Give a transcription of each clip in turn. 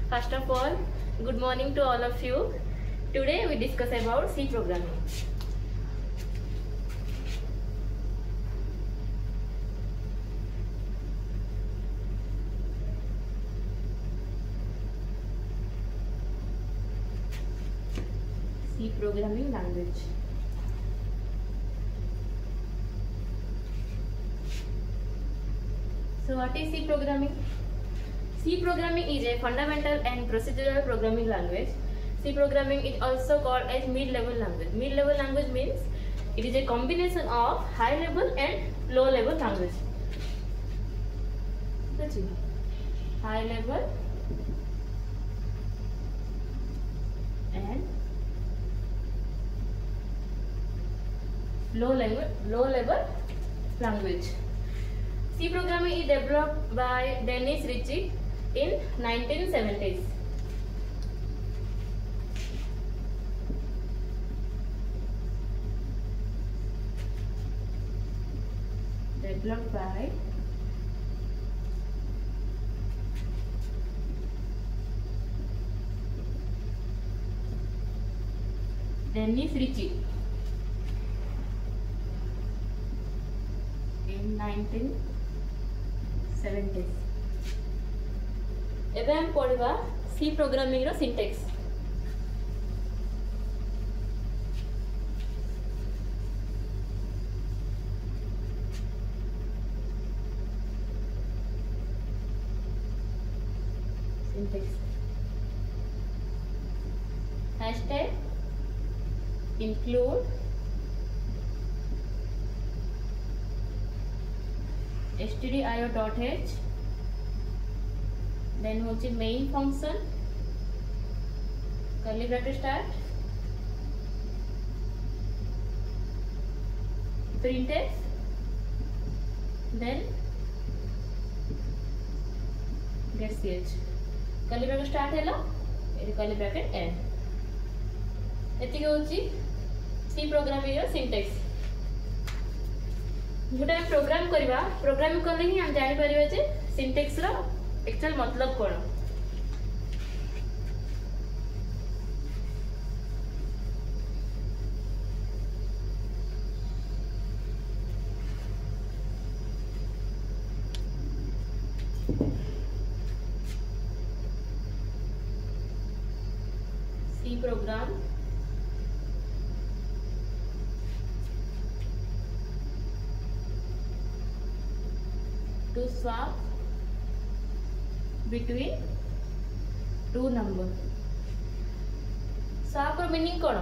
First of all, good morning to all of you. Today we discuss about C programming. C programming language. So what is C programming? C programming is a fundamental and procedural programming language. C programming is also called as mid-level language. Mid-level language means it is a combination of high-level and low-level language. High-level and low-level language. C programming is developed by Dennis Ritchie in 1970s. Developed by Dennis Ritchie in 1970s. एबे हम पढ़वा सी programming रो syntax. Hashtag include stdio.h, then होची main function, curly bracket start, printf, then get ch, curly bracket start हैला, curly bracket end. एतिक होची सी programming रो syntax. गोटे हम programme करवा, programme करले ही हम जानि परिबे जे सिंटैक्स रो एक्चुअल मतलब कोन. C program to swap between two number. swap रो मीनिंग कोन?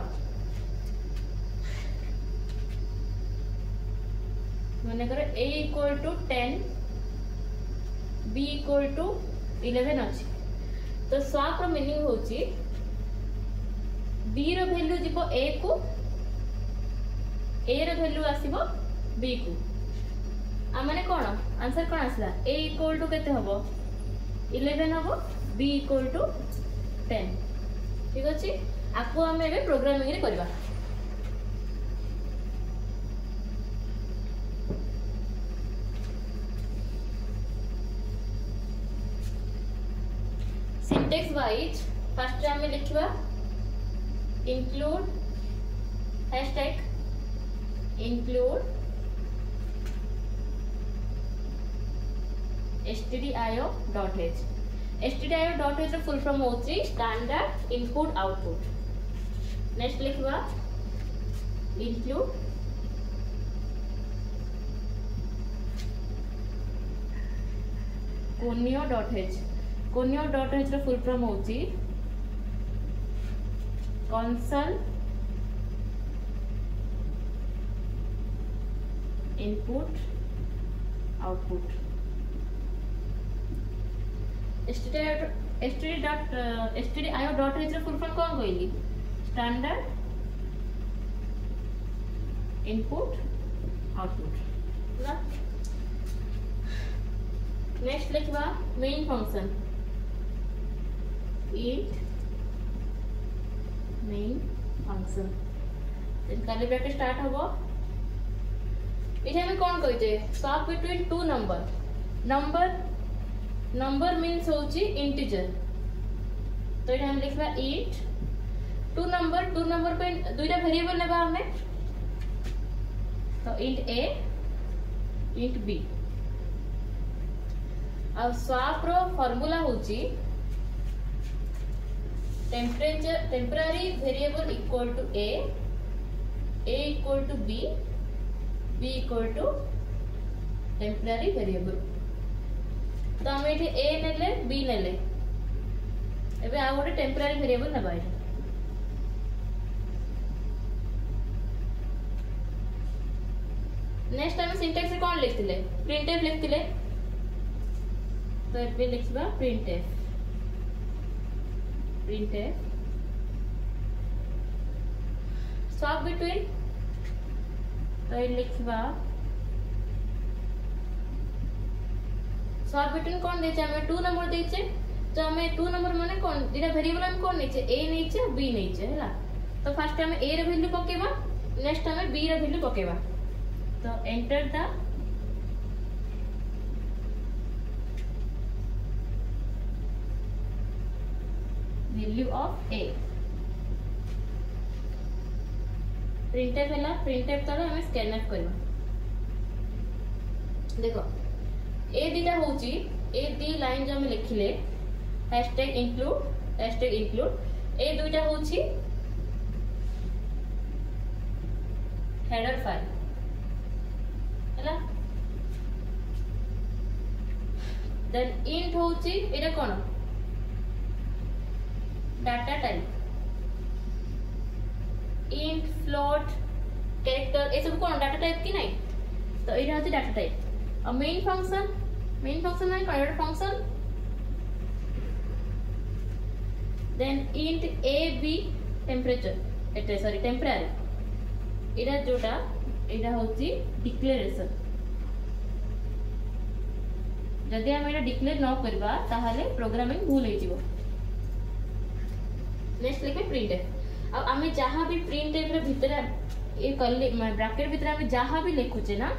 माने करे a equal to 10, b equal to 11 अछि. तो swap रो मीनिंग होची b रो वैल्यू जिवो a को, a रो वैल्यू आसीबो b को. आमने कोन आंसर कोन आसला? a इक्वल टू केते हबो? 11 हबो, b इक्वल टू 10. ठीक अछि. आपको हम एबे प्रोग्रामिंग रे करबा. सिंटैक्स वाइज फर्स्ट हम लिखबा include hashtag include stdio.h. stdio.h रो फुल फॉर्म होची स्टैंडर्ड इनपुट आउटपुट. नेक्स्ट लिखवा include conio.h. conio.h रो फुल फॉर्म होची console input output. stdio.h रो फुल फॉर्म कोन कहली? Standard input output. नेक्स्ट लिखवा main function int main function. then curly bracket start हबो. इथे हम कोन कहते swap between two number. number means होची integer. तो ये हम लिखबा int टू नंबर पे दुईटा वेरिएबल नेबा हमें तो int a int b आ स्वैप रो फार्मूला होची temporary variable equal to a equal to b equal to temporary variable तो हम एठी a नेले b नेले एबे आ गोटे टेम्पररी वेरिएबल नेबा नेक्स्ट टाइम सिंटैक्स रे कोन लिखतिले printf लिखतिले तो एबे लिखबा printf swap between तो ये लिखबा swap between कोन देचे हमें 2 नंबर देचे तो हमें 2 नंबर माने कोन दिटा वेरिएबल हम कोन नेचे a नेचे b नेचे हैला तो फर्स्ट हमें a रे वैल्यू पकेबा नेक्स्ट हमें b रे वैल्यू पकेबा तो enter the value of a printf हैला printf तले हमें scanf करबा देखो ए दिटा होची ए दी लाइन जो हम लिखिले #include ए दुईटा होची हेडर फाइल हैला देन int होची एटा कोन data type int float character ए सब कोन डाटा टाइप की नहीं तो एटा होची डाटा टाइप और मेन फंक्शन में convert function then int a b temperature एटा सॉरी टेम्पररी एटा जोटा एटा होची डिक्लेरेशन जदि हम एटा डिक्लेयर न करबा ताहाले प्रोग्रामिंग भूल होई जीवो नेक्स्ट लिखे printf अब हमें जहां भी printf रे भीतर ए कल्ली ब्रैकेट भीतर हमें जहां भी लिखुचे ना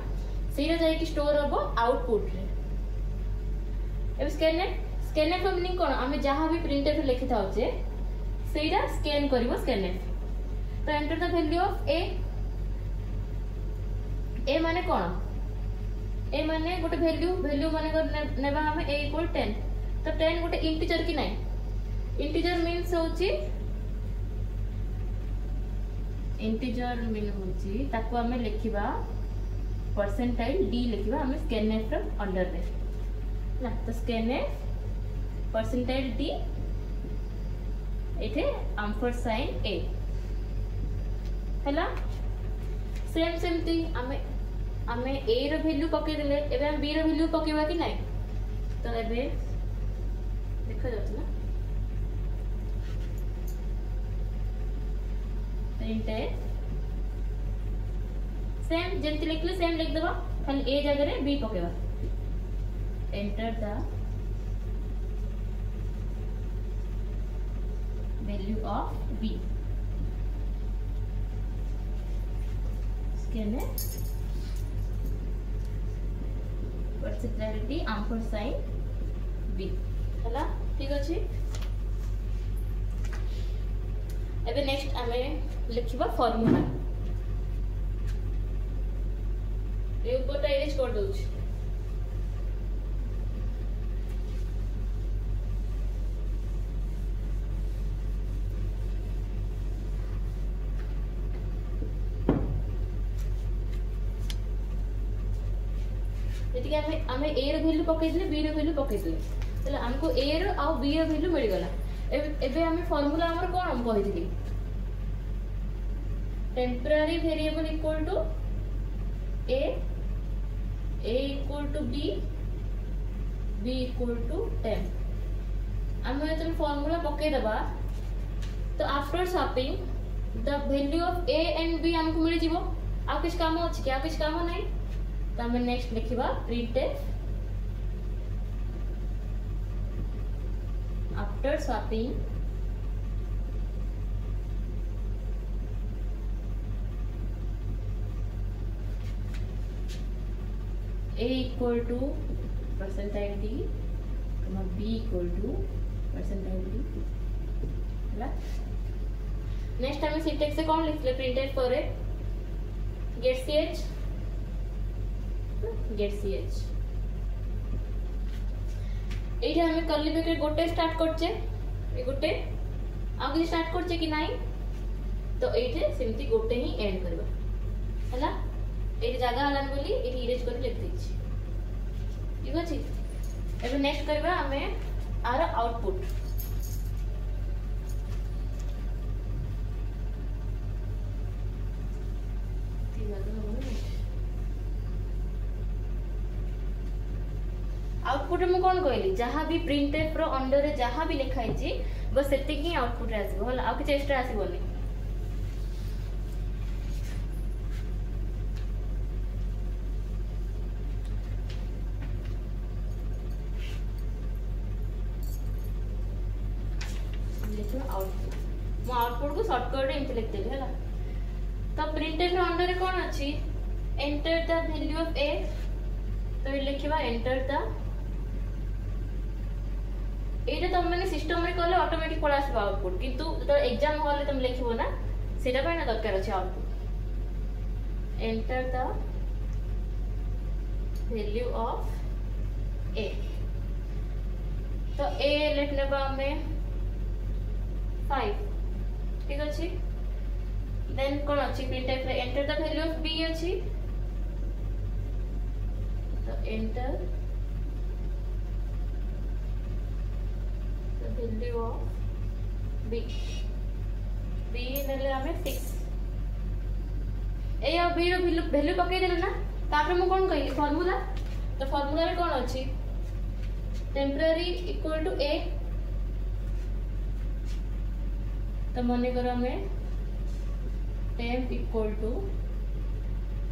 सेरा जाय कि स्टोर होबो आउटपुट रे अब स्कैनफ मीनिंग कोन हमें जहां भी printf रे लिखि थाउचे सेरा स्कैन करबो स्कैनफ तो enter the value of a माने कोन a माने गोटे वैल्यू माने नेबा हमें a इक्वल 10 तो 10 गोटे इंटीजर की नहीं इंटीजर मींस होची इंटीजर मीन होची ताको हमें लिखिबा परसेंटाइल d लिखिबा हमें स्कैनफ रो अंडर रे ना तो स्कैनफ परसेंटाइल d एथे एम्परसाइन a हैला सेम सेमती हमें a रो वैल्यू पके देले एबे हम b रो वैल्यू पकेबा कि नहीं तो एबे देखा जाछ ना printf सेम जेंति लिखले सेम लिख देबा खाली a जगह रे b पकेबा enter the value of b scanf परसेंटेलिटी एम्परसाइन b हला ठीक अछि एबे नेक्स्ट हमें लिखिबा फार्मूला ए ऊपर इरेज कर दउछ जेति हमें a रो वैल्यू पके दिले b रो वैल्यू पके दिले तले हमको a रो आ b रो वैल्यू मिल गला एबे हमें फार्मूला हमर कोन हम कहि दिली temporary variable equal to a equal to b equal to 10 हम एतन फार्मूला पके दबा तो after swapping the value of a and b हमको मिल जीवो आ किछ काम अछि क्या किछ काम नहीं तो हम नेक्स्ट लिखिबा printf after swapping a equal to percentile d, b equal to percentile d, ହେଲା नेक्स्ट हम सिंटैक्स से कौन लिखले प्रिंटेड पर गेट ch एठी हमें कर्ली ब्रैकेट गोटे स्टार्ट करछे ए गोटे आ कि स्टार्ट करछे कि नाही तो एठी सेमती गोटे ही ऐड करबा हला एठी जगह हलान बोली एठी इरेज कर लिख देछि ठीक अछि एबे नेक्स्ट करबा हमें आर आउटपुट आउटपुट में कौन कहली जहाँ भी प्रिंटफ रो अंडर रे जहाँ भी लिखा है बस सेति ही आउटपुट रे आसीबो हला आ कि एक्स्ट्रा आसीबोनी लिखो आउटपुट मो आउटपुट को शॉर्टकट रे इनते लिख देली हला तो प्रिंटफ रो अंडर रे कौन अछि enter the value of a तो लिखिबा एंटर द एटा तुम मैंने सिस्टम में कले ऑटोमेटिक पड़ा आसबा आउटपुट किंतु तो एग्जाम हॉल रे तुम लिखिबो ना सेटा ପାଇଁ ना दरकार अछि output enter the value of a तो a लिखने बा हमें 5 ठीक अछि देन कोन अछि प्रिंटफ रे enter the value of b अछि तो एंटर वैल्यू ऑफ b नेले हमें 6 ए और b रो वैल्यू पके देले ना तापर हम कोन कहि फार्मूला तो फार्मूला रे कोन अछि टेम्पररी इक्वल टू a तो माने करो हमें temp इक्वल टू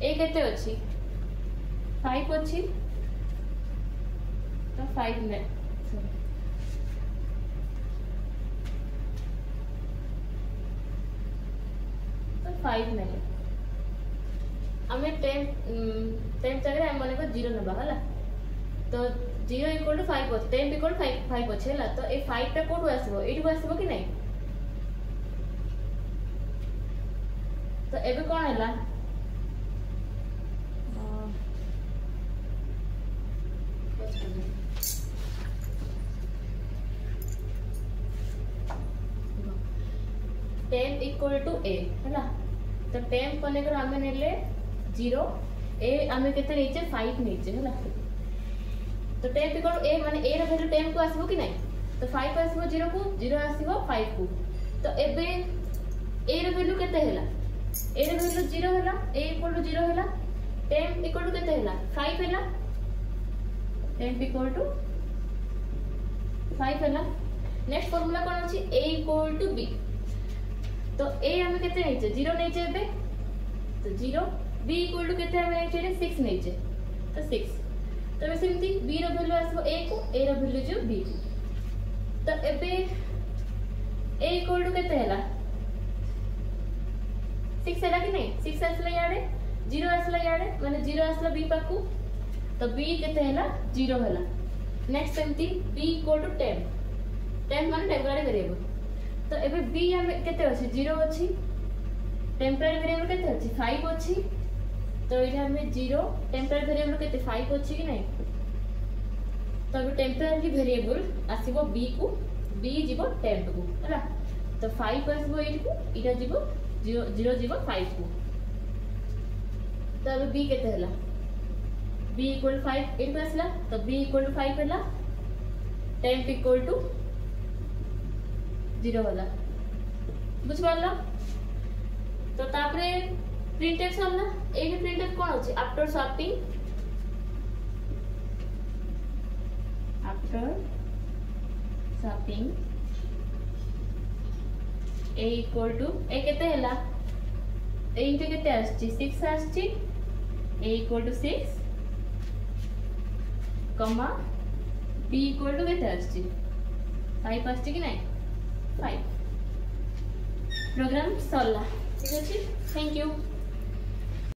a केते अछि 5 अछि तो 5 में फाइव नहीं हमें टेन जगह हम माने को 0 नबा हला तो 0 इक्वल टू 5 होत 10 इक्वल 5 अछि हला तो ए 5 टा कोड आसीबो एठी आसीबो कि नहीं तो एबे कोन हला टेन इक्वल टू a हला तो टेन कोने कर हमें नेले 0 a हमें केते नीचे 5 नीचे हला तो टेन इक्वल टू a माने a रो वैल्यू 10 को आसीबो कि नहीं तो 5 आसीबो 0 को 0 आसीबो 5 को तो एबे a रो वैल्यू केते हला a रो वैल्यू 0 हला a इक्वल टू 0 हला 10 इक्वल टू केते हला 5 हला 10 इक्वल टू 5 हला नेक्स्ट फार्मूला कोन अछि a इक्वल टू b तो a हमें केते नीचे 0 नीचे बे तो 0 b इक्वल टू केते हमें नीचे 6 नीचे तो 6 तो वैसेमती b रो वैल्यू आसबो a को a रो वैल्यू जो b को तो एबे a इक्वल टू केते हला 6 हला कि नहीं 6 आसला याडे 0 आसला याडे माने 0 आसला b पाकू तो b केते हला 0 हला नेक्स्ट सेमती b इक्वल टू 10 माने टेम्पररी वेरिएबल तो एबे b हमें केते अछि 0 अछि टेम्पररी वेरिएबल केते अछि 5 अछि तो एठी हमें 0 टेम्पररी वेरिएबल केते 5 अछि कि नहीं तो एबे टेम्पररी वेरिएबल आसीबो b को b जीवो टेम्प को हला तो 5 आसीबो एठी को इटा जीवो 0 जीवो 5 को तो एबे b केते हला b इक्वल 5 एठी आसला तो b इक्वल टू 5 हला टेम्प इक्वल टू 0 वाला बुझ पाला तो तापरे प्रिंटफ सरला एही प्रिंटफ कोन अछि after swapping a equal to a केते हला a इनटे केते आछि 6 आछि a इक्वल टू 6 कमा b इक्वल टू केते आछि 5 आछि कि नहीं 5 प्रोग्राम सरला ठीक अछि थैंक यू।